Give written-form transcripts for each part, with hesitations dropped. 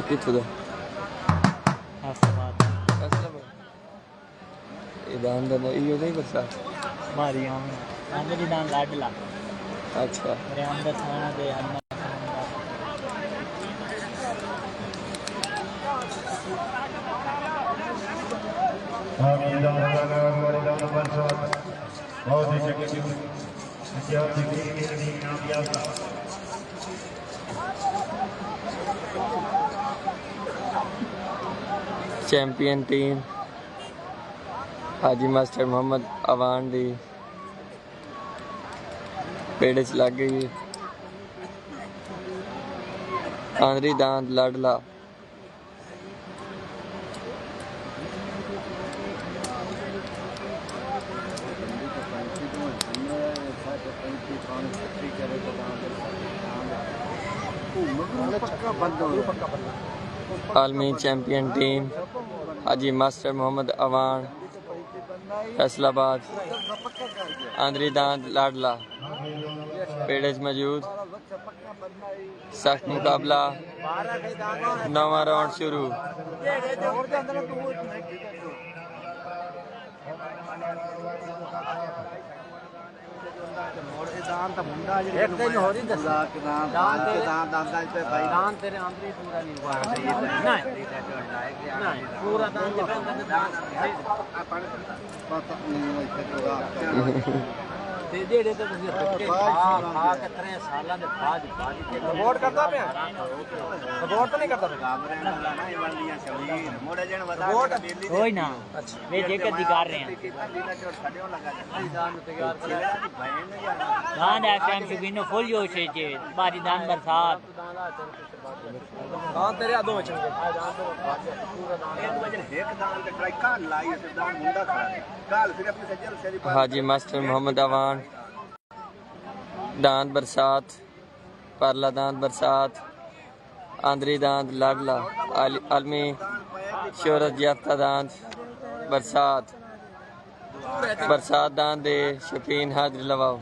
कितों दा दान दा इहो नहीं बरसात मारी हम आंदरी दान लाडला अच्छा मेरे अंदर थाना दे अन्ना चैंपियन टीम हाजी मास्टर मोहम्मद अवान दी पेड़ च लग गई आंदरी दांद लाडला आलमी चैंपियन टीम हाजी मास्टर मोहम्मद अवान फैसलाबाद आंदरी दांद लाडला पेड़ च मौजूद सख्त मुकाबला 9वां राउंड शुरू एक दिन हो रही दसा दान तेरे आंदरी पूरा नहीं हुआ नहीं पूरा दान दे जेड़े ते तुसी धक्के खा के 3 सालां दे बाद के सपोर्ट करदा पे सपोर्ट तो नहीं करदा पे गाबरे वाला ना ये बंदियां शमीर मोड़े जण वदा डेली होई ना वे जे के दिकार रहे हैं छड्यो लगा दान तैयार करे बहन दान एफएम के बिनो फुल जोश है जे बारी दान बरसात दान तेरे आदो चल के दान तो पूरा दान एक वजन एक दान ते ट्राई का लाई ते दान मुंडा खड़ा काल फिर अपने सज्जल सेरी हाजी मास्टर मोहम्मद अवान दांद बरसात परला दांद बरसात आंदरी दांद लाडला आलमी शोहरत याफ्ता दांद बरसात बरसात दांद दे शौकीन हाजिर लवाओ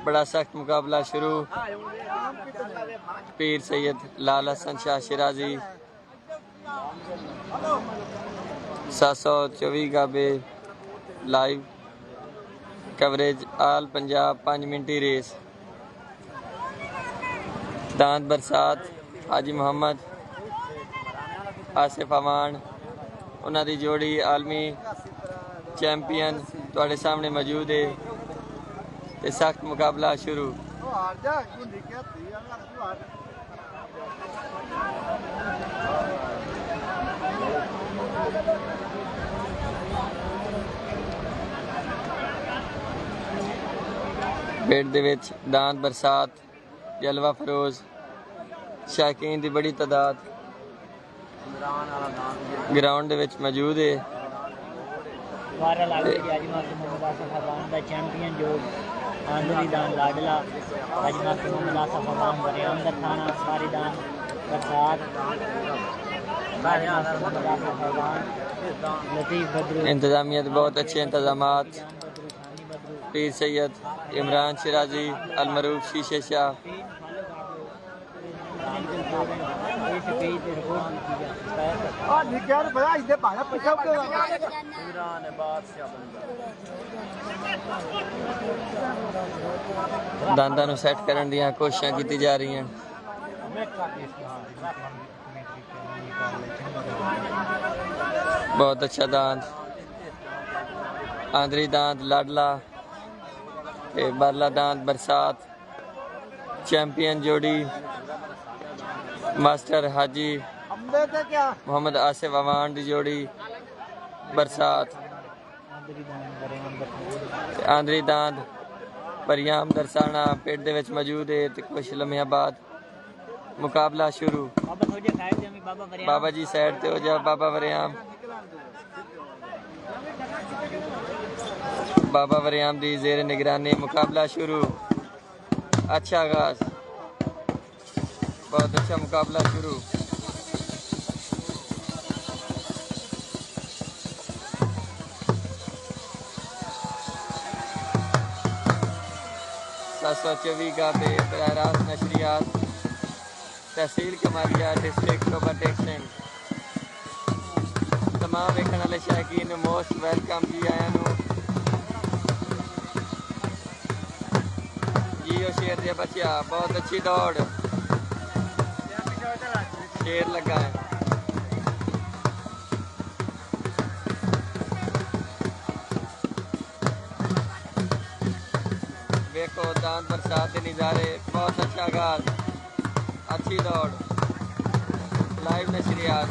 बड़ा सख्त मुकाबला शुरू पीर सैयद लाल हसन शाह शिराजी 724 गाबे लाइव कवरेज आल पंजाब 5 मिनटी रेस दांद बरसात हाजी मोहम्मद आसिफ अवान उन्हां दी जोड़ी आलमी चैंपियन तुहाडे सामने मौजूद है ते सख्त मुकाबला शुरू पेट दे विच दांद बरसात जलवा फरोज शाकीन दी बड़ी तादाद ग्राउंड दे विच मौजूद है चैंपियन जो आंदरी दान लाडला हाजी मास्टर मोहम्मद आसिफ अवान बरे अंदर थाना सारी दान बरसात इंतजामिया बहुत अच्छे इंतजामात पीर सैयद इमरान शिराजी अलमरूफ शीशे शाह दांदा नूं सैट करन दियां कोशिशां की जा रही हैं बहुत अच्छा दांद आंदरी दांद लाडला बरला दांद बरसात चैंपियन जोड़ी मास्टर हाजी मोहम्मद आसिफ अवान दी जोड़ी बरसात आंदरी दांद परियाम दरसाना पेट दे विच मौजूद है ते कुछ लम्हे बाद मुकाबला शुरू बाबा जी साइड ते हो जा बाबा वरियाम दी जेर निगरानी मुकाबला शुरू अच्छा आगाज बहुत अच्छा मुकाबला शुरू 724 का पे बराह रास्त नशरियात तहसील कमालिया डिस्ट्रिक्ट ओवरटेक सिंह। तमाम वेखण वाले शायकीन मोस्ट वेलकम जी आया नू जी। वो शेर दिया बच्चा बहुत अच्छी दौड़, शेर लगा है। देखो दांत बरसात के नज़ारे, बहुत अच्छा आगाज, अच्छी दौड़। लाइव नशरियात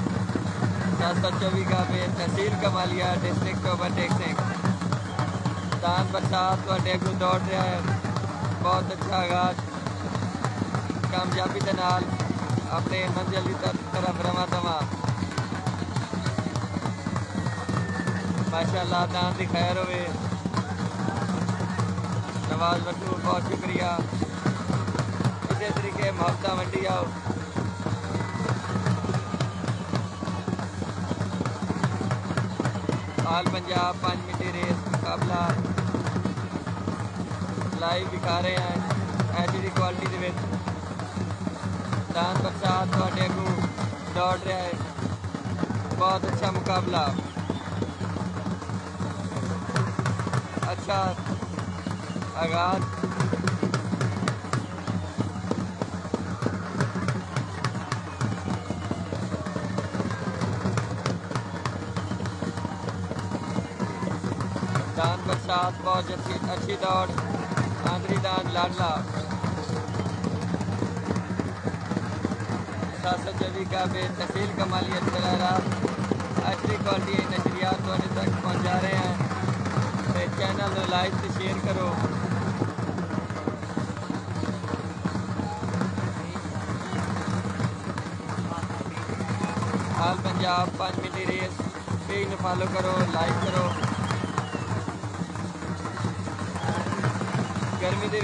724 का पे तहसील कमालिया डिस्ट्रिक्ट ओवरटेक सिंह। दांत बरसात थोड़े को दौड़ रहा है, बहुत अच्छा आगाज, कामयाबी के नाल अपने मंजिल की तरफ रवा दवा। माशाअल्लाह दांत की खैर होवे। नवाज बट्टू बहुत शुक्रिया। इसी तरीके मुहब्बत मंडी आओ। आल पंजाब 5 मिनट रेस मुकाबला लाइव दिखा रहे हैं एच डी क्वालिटी के। दान बरसात थोड़े को दौड़ रहा है, बहुत अच्छा मुकाबला, अच्छा आगाज। दान बरसात बहुत अच्छी दौड़, आंधरी दान लाडला 724 का पे तहसील कमालियत बराह अच्छी क्वालिटी नशरियात थोड़े तक पहुँचा रहे हैं। तो चैनल को लाइक से शेयर करो। All Punjab 5 minute race page follow करो, लाइक करो। गर्मी के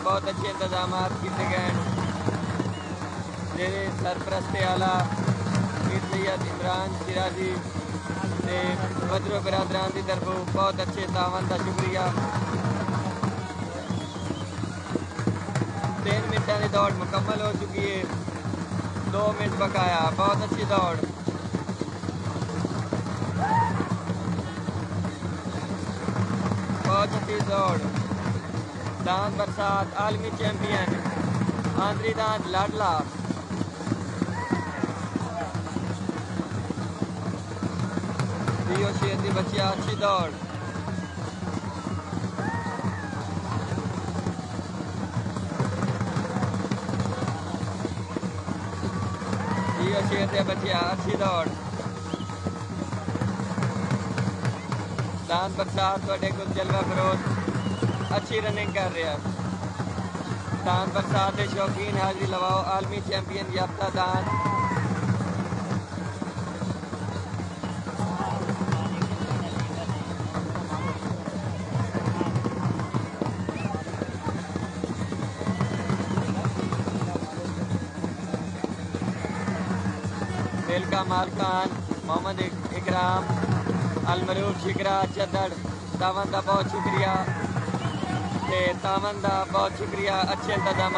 बहुत अच्छे इंतजाम किए गए हैं। मेरे सरपरस्त आला मीर सैयद इमरान सिराजी ने बदरो बरादरान की तरफों बहुत अच्छे तावन का शुक्रिया। 3 मिनटों की दौड़ मुकम्मल हो चुकी है, 2 मिनट बकाया, बहुत अच्छी दौड़। बहुत अच्छी दौड़। दांत बरसात आलमी चैंपियन आंधरी दांत लाडला शेर की बच्चिया, अच्छी दौड़। शेर के बच्चिया, अच्छी दौड़। दांत बरसात थोड़े को जलवा फरोज अच्छी रनिंग कर रहा है। दांत बरसात के शौकीन हाजिरी लवाओ, आलमी चैंपियन याफ्ता दांत। दिल का मालकान मोहम्मद इकराम अलमरूफ शिकरा चदड़ तावन का बहुत शुक्रिया। तावन का बहुत शुक्रिया, अच्छे इंतजाम।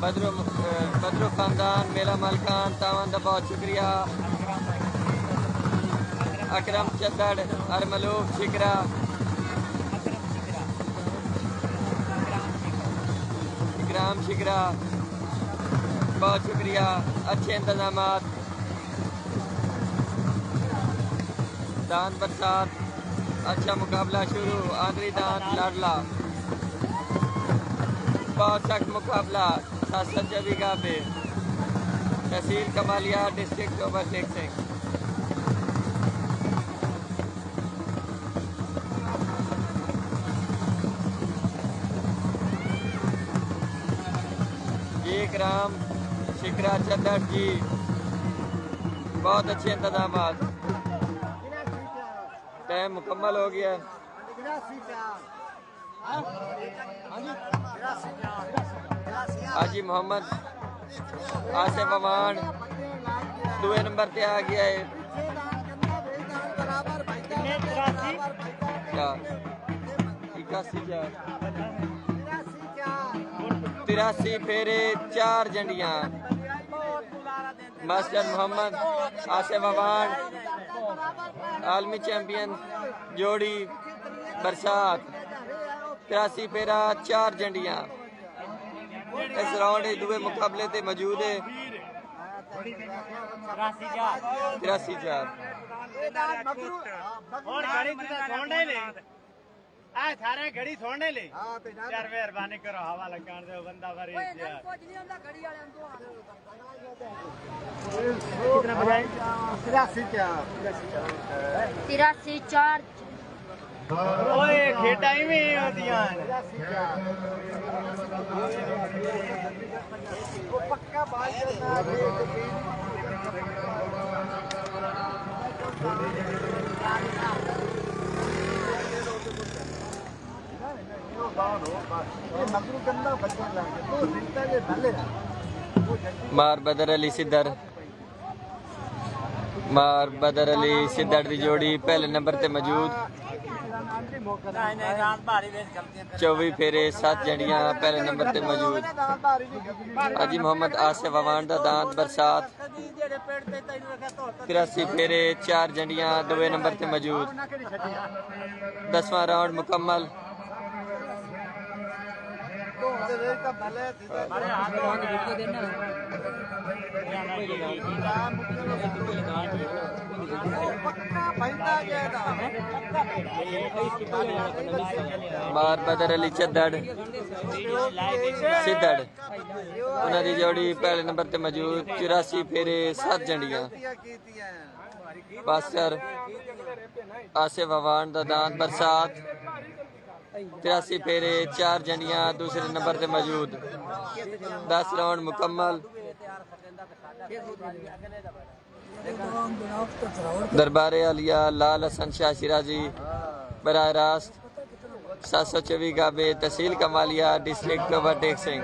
बदरो खानदान मेला मालकान तावन का बहुत शुक्रिया। अकरम चदड़ अलमरूफ शिकरा इकराम शिकरा बहुत शुक्रिया, अच्छे इंतजाम। दांत बरसात अच्छा मुकाबला शुरू, आंधरी दांत लाडला बहुत सख्त मुकाबला 724 का पे तहसील कमालिया डिस्ट्रिक्ट ओवरटेक सिंह। इकराम शिकरा चदड़ जी बहुत अच्छे इंतजाम। टाइम मुकम्मल हो गया। हाजी मोहम्मद आसिफ अमान दूए नंबर पे आ गया है। क्या 83 फेरे 4 जंडियां। मास्टर मोहम्मद आसिफ अमान आलमी चैंपियन जोड़ी बरसात 83 फेरा 4 जंडियां। इस राउंड के दूए मुकाबले ते मौजूद है 83-4। थारे घड़ी छोड़ने ले यार मेहरबानी करो हवा लगान दे बंदा भरी कितना बजाए 83-4 ओए खेटा ही में होतियां वो पक्का बात मार बदर अली सिद्धर की जोड़ी पहले नंबर ते मौजूद 24 फेरे 7 जंडियां पहले नंबर ते मौजूद। हाजी मोहम्मद आसिफ अवान दा दांत बरसात 83 फेरे 4 जंडियां दूए नंबर ते मौजूद। 10वां राउंड मुकम्मल। मार बदर अली सिद्धड़ उन्हां दी जोड़ी पहले नंबर ते मौजूद 84 फेरे 7 जंडियां। पास्टर आसिफ अवान दा दांत बरसात 83 फेरे 4 जंडियां दूसरे नंबर ते मौजूद। 10 राउंड मुकम्मल। दरबारे आलिया लाल हसन शाह शिराजी बराह रास्त 724 गाबे तहसील कमालिया डिस्ट्रिक्ट ओवरटेक सिंह।